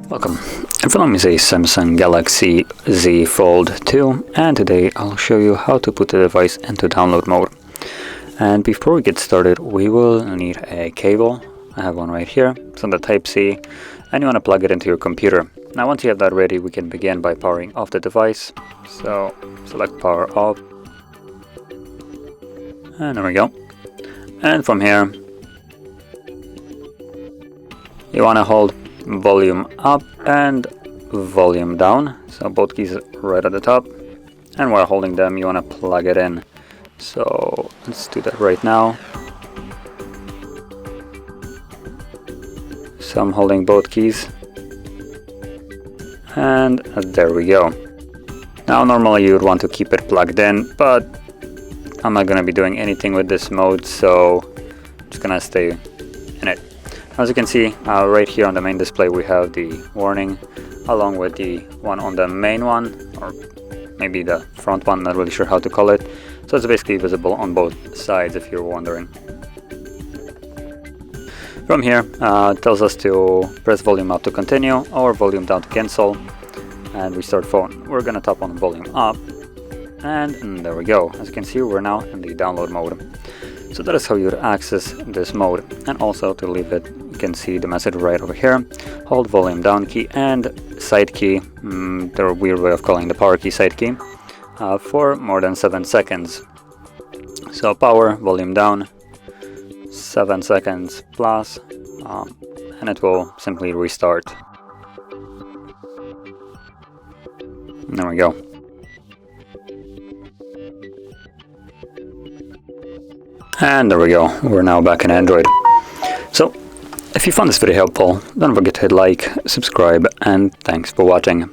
Welcome. In front of me is a Samsung Galaxy Z Fold 2, and today I'll show you how to put the device into download mode. And before we get started, we will need a cable. I have one right here. It's on the Type-C, and you want to plug it into your computer. Now once you have that ready, we can begin by powering off the device. So select power off, and there we go. And from here, you want to hold volume up and volume down, so both keys right at the top, and while holding them you want to plug it in. So let's do that right now. So I'm holding both keys, and there we go. Now normally you would want to keep it plugged in, but I'm not going to be doing anything with this mode, so I'm just going to stay in it. As you can see, right here on the main display we have the warning along with the one on the main one, or maybe the front one, not really sure how to call it. So it's basically visible on both sides if you're wondering. From here, it tells us to press volume up to continue or volume down to cancel, and restart phone. We're going to tap on volume up, and there we go. As you can see, we're now in the download mode. So that is how you would access this mode. And also to leave it, you can see the message right over here. Hold volume down key and side key, the weird way of calling the power key side key, for more than 7 seconds. So power, volume down, 7 seconds plus, and it will simply restart. There we go. And there we go, we're now back in Android. So, if you found this video helpful, don't forget to hit like, subscribe, and thanks for watching.